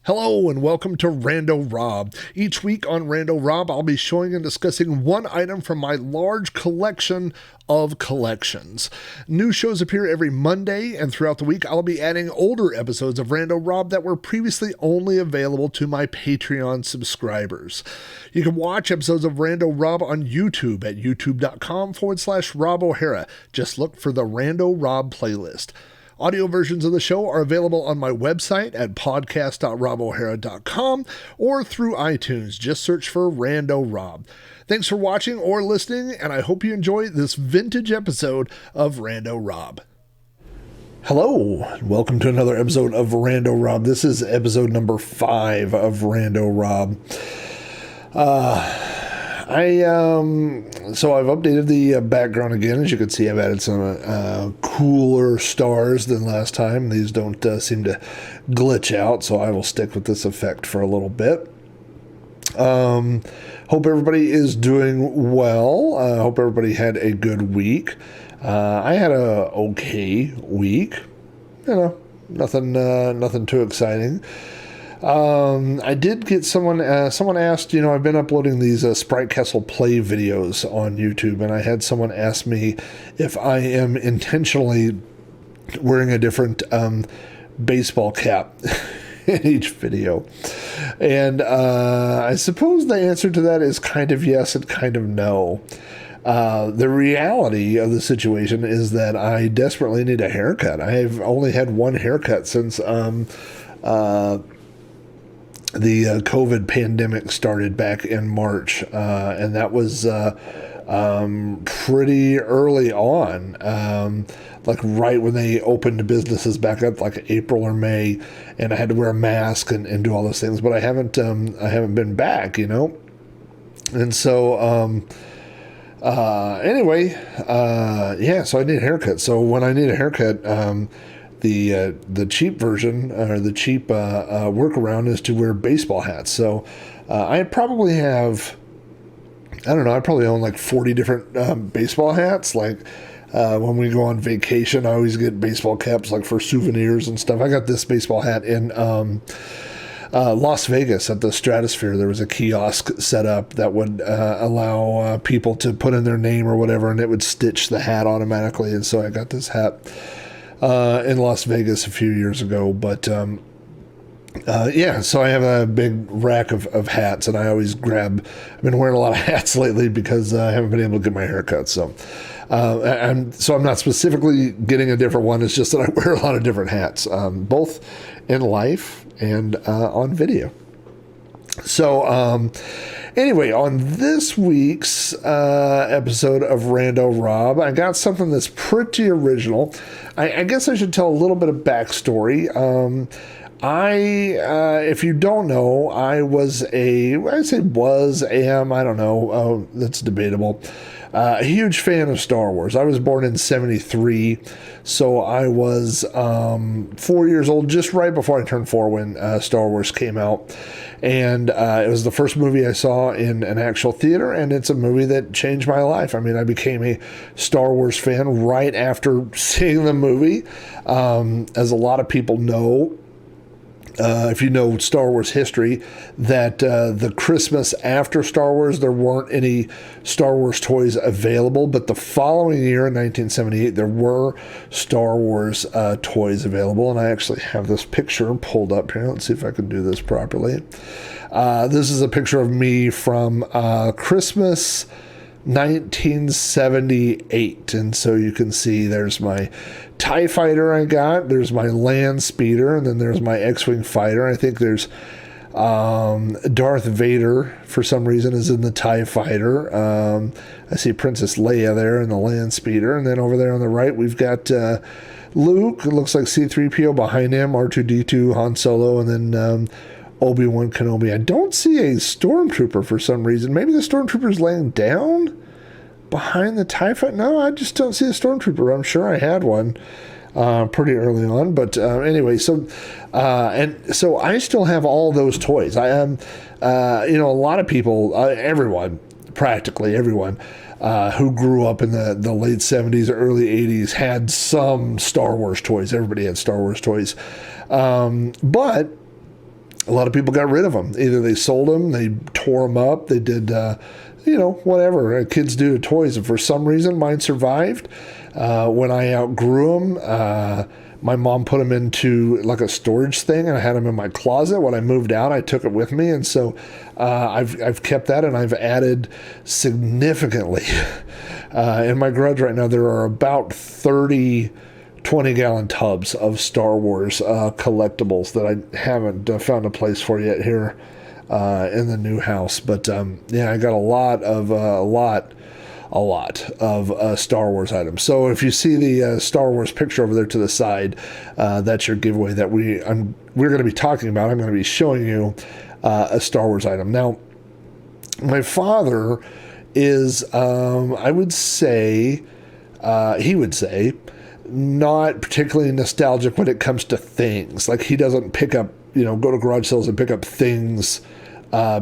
Hello and welcome to Rando Rob. Each week on Rando Rob, I'll be showing and discussing one item from my large collection of collections. New shows appear every Monday, and throughout the week, I'll be adding older episodes of Rando Rob that were previously only available to my Patreon subscribers. You can watch episodes of Rando Rob on YouTube at youtube.com/Rob O'Hara. Just look for the Rando Rob playlist. Audio versions of the show are available on my website at podcast.robohara.com or through iTunes. Just search for Rando Rob. Thanks for watching or listening, and I hope you enjoy this vintage episode of Rando Rob. Hello, and welcome to another episode of Rando Rob. This is episode number 5 of Rando Rob. So I've updated the background again. As you can see, I've added some cooler stars than last time. These don't seem to glitch out, so I will stick with this effect for a little bit. Hope everybody is doing well. Hope everybody had a good week. I had a okay week. You know, nothing too exciting. I did get someone asked, I've been uploading these Sprite Castle play videos on YouTube, and I had someone ask me if I am intentionally wearing a different baseball cap in each video. And I suppose the answer to that is kind of yes and kind of no. The reality of the situation is that I desperately need a haircut. I've only had one haircut since the COVID pandemic started back in March, and that was pretty early on, like right when they opened businesses back up, like April or May, and I had to wear a mask and do all those things. But I haven't been back, and so anyway, so I need a haircut. So when I need a haircut, the cheap version or the cheap workaround is to wear baseball hats. So I probably have, I probably own like 40 different baseball hats. Like when we go on vacation, I always get baseball caps like for souvenirs and stuff. I got this baseball hat in Las Vegas at the Stratosphere. There was a kiosk set up that would allow people to put in their name or whatever, and it would stitch the hat automatically. And so I got this hat in Las Vegas a few years ago, but so I have a big rack of hats, and I always I've been wearing a lot of hats lately because I haven't been able to get my hair cut, so I'm not specifically getting a different one. It's just that I wear a lot of different hats, both in life and on video. So anyway, on this week's episode of Rando Rob, I got something that's pretty original. I guess I should tell a little bit of backstory. If you don't know, I don't know, that's debatable. A huge fan of Star Wars. I was born in 1973, so I was 4 years old, just right before I turned 4 when Star Wars came out. And it was the first movie I saw in an actual theater, and it's a movie that changed my life. I mean, I became a Star Wars fan right after seeing the movie. As a lot of people know, if you know Star Wars history, that the Christmas after Star Wars, there weren't any Star Wars toys available, but the following year, in 1978, there were Star Wars toys available, and I actually have this picture pulled up here. Let's see if I can do this properly. This is a picture of me from Christmas 1978, and so you can see there's my TIE fighter I got, there's my land speeder, and then there's my X-Wing fighter. I think there's Darth Vader, for some reason, is in the TIE fighter. I see Princess Leia there in the land speeder, and then over there on the right we've got Luke. It looks like C-3PO behind him, R2-D2, Han Solo, and then Obi-Wan Kenobi. I don't see a stormtrooper for some reason. Maybe the stormtrooper's laying down behind the TIE fighter. No, I just don't see a stormtrooper. I'm sure I had one pretty early on, but anyway, so I still have all those toys. I am, a lot of people, practically everyone who grew up in the late 70s or early 80s had some Star Wars toys. Everybody had Star Wars toys, but A lot of people got rid of them. Either they sold them, they tore them up, they did, whatever kids do to toys. And for some reason, mine survived. When I outgrew them, my mom put them into like a storage thing, and I had them in my closet. When I moved out, I took it with me, and so I've kept that, and I've added significantly. In my garage right now, there are about 30 20-gallon tubs of Star Wars collectibles that I haven't found a place for yet here in the new house. But I got a lot of Star Wars items. So if you see the Star Wars picture over there to the side, that's your giveaway that we're going to be talking about. I'm going to be showing you a Star Wars item. Now, my father is, I would say, he would say, not particularly nostalgic when it comes to things. Like, he doesn't pick up, go to garage sales and pick up things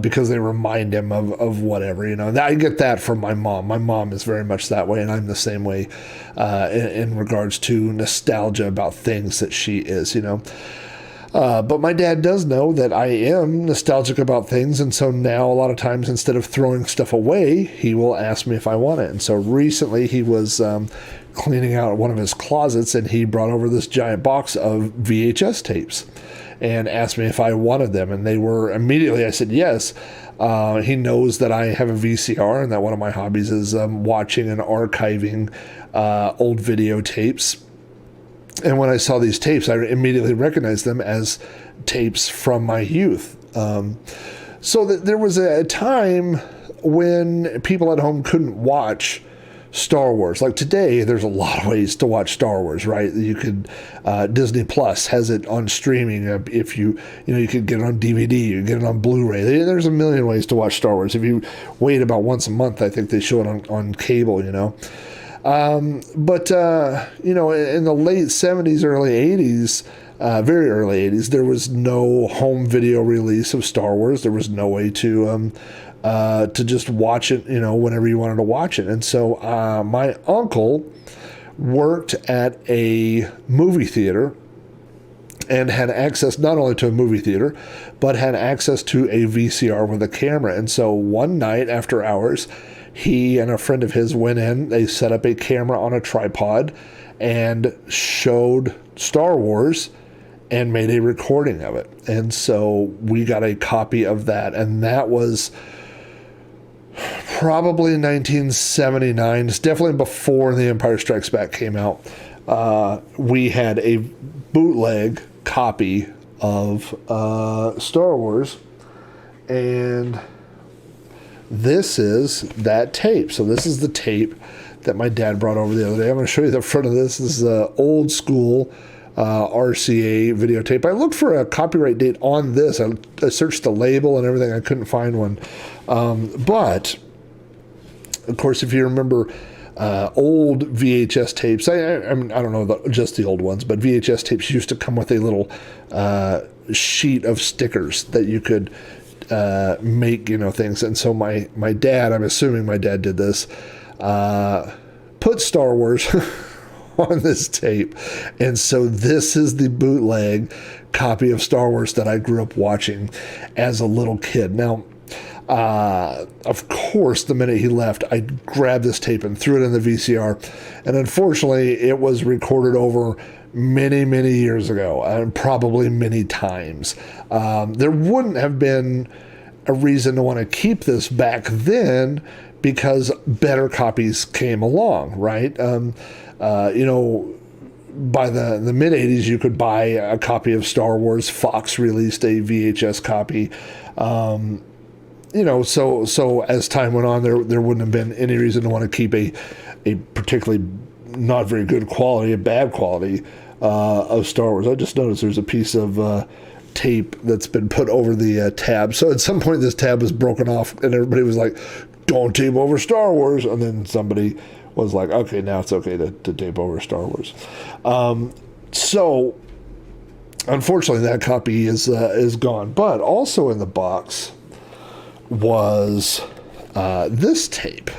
because they remind him of whatever, I get that from my mom. My mom is very much that way, and I'm the same way in regards to nostalgia about things that she is, But my dad does know that I am nostalgic about things, and so now a lot of times, instead of throwing stuff away, he will ask me if I want it. And so recently he was cleaning out one of his closets, and he brought over this giant box of VHS tapes and asked me if I wanted them. And they were immediately, I said yes. He knows that I have a VCR, and that one of my hobbies is watching and archiving old videotapes. And when I saw these tapes, I immediately recognized them as tapes from my youth. So that there was a time when people at home couldn't watch Star Wars. Like today, there's a lot of ways to watch Star Wars, right? You could, Disney Plus has it on streaming. If you could get it on DVD, you get it on Blu-ray. There's a million ways to watch Star Wars. If you wait about once a month, I think they show it on cable, But in the late 70s, early 80s, very early 80s, there was no home video release of Star Wars. There was no way to just watch it, whenever you wanted to watch it. And so my uncle worked at a movie theater and had access not only to a movie theater, but had access to a VCR with a camera. And so one night after hours, he and a friend of his went in, they set up a camera on a tripod and showed Star Wars and made a recording of it. And so we got a copy of that. And that was probably 1979. It's definitely before The Empire Strikes Back came out. We had a bootleg copy of Star Wars. And this is that tape. So this is the tape that my dad brought over the other day. I'm going to show you the front of this. This is an old school RCA videotape. I looked for a copyright date on this. I searched the label and everything. I couldn't find one. But, of course, if you remember old VHS tapes, I don't know just the old ones, but VHS tapes used to come with a little sheet of stickers that you could make, things. And so my dad, I'm assuming my dad did this, put Star Wars on this tape. And so this is the bootleg copy of Star Wars that I grew up watching as a little kid. Now, of course, the minute he left, I grabbed this tape and threw it in the VCR. And unfortunately, it was recorded over many, many years ago, and probably many times. There wouldn't have been a reason to want to keep this back then because better copies came along, right? By the mid 80s, you could buy a copy of Star Wars. Fox released a VHS copy. So as time went on, there wouldn't have been any reason to want to keep a particularly not very good quality, a bad quality of Star Wars. I just noticed there's a piece of tape that's been put over the tab. So at some point this tab was broken off and everybody was like, don't tape over Star Wars. And then somebody was like, okay, now it's okay to tape over Star Wars. So unfortunately that copy is gone. But also in the box was this tape,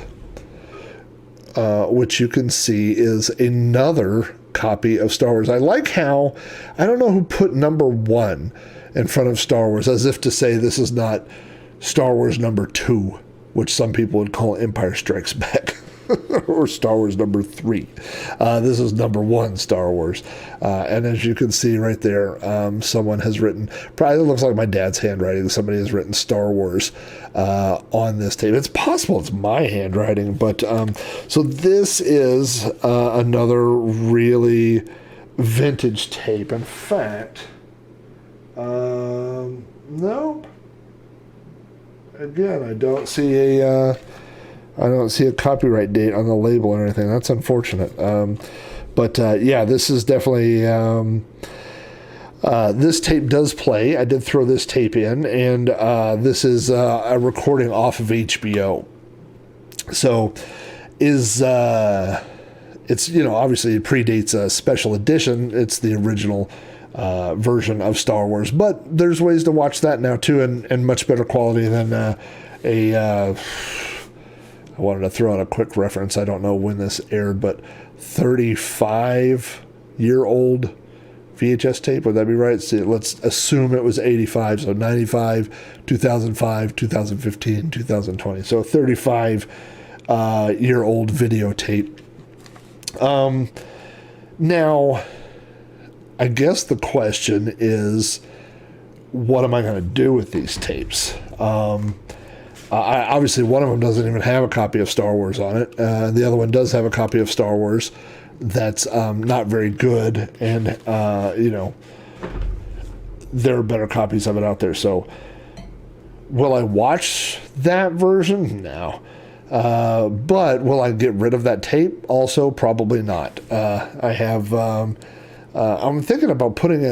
which you can see is another copy of Star Wars. I like how, I don't know who put number 1. in front of Star Wars, as if to say this is not Star Wars number 2, which some people would call Empire Strikes Back. Or Star Wars number 3. This is number 1 Star Wars. And as you can see right there, someone has written, probably looks like my dad's handwriting, somebody has written Star Wars on this tape. It's possible it's my handwriting, but so this is another really vintage tape. In fact, nope. Again, I don't see a copyright date on the label or anything. That's unfortunate. But yeah, this is definitely, this tape does play. I did throw this tape in, and this is a recording off of HBO. So it's, obviously it predates a special edition. It's the original version of Star Wars, but there's ways to watch that now too, and much better quality than I wanted to throw out a quick reference. I don't know when this aired, but 35-year-old VHS tape. Would that be right? See, let's assume it was 85. So 95, 2005, 2015, 2020. So 35-year-old videotape. Now, I guess the question is, what am I going to do with these tapes? Obviously, one of them doesn't even have a copy of Star Wars on it. The other one does have a copy of Star Wars that's not very good, and there are better copies of it out there. So, will I watch that version? No. But will I get rid of that tape? Also, probably not. I have. I'm thinking about putting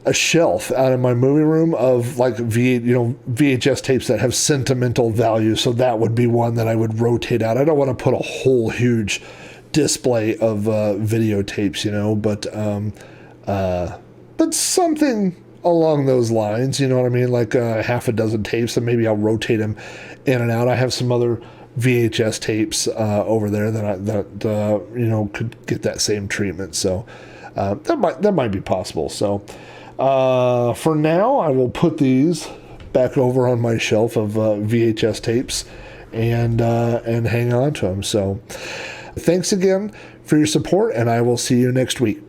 a shelf out in my movie room of like VHS tapes that have sentimental value. So that would be one that I would rotate out. I don't want to put a whole huge display of videotapes, but something along those lines. You know what I mean? Like half a dozen tapes, and maybe I'll rotate them in and out. I have some other VHS tapes over there that could get that same treatment. So that might be possible. So. For now, I will put these back over on my shelf of VHS tapes and hang on to them. So, thanks again for your support, and I will see you next week.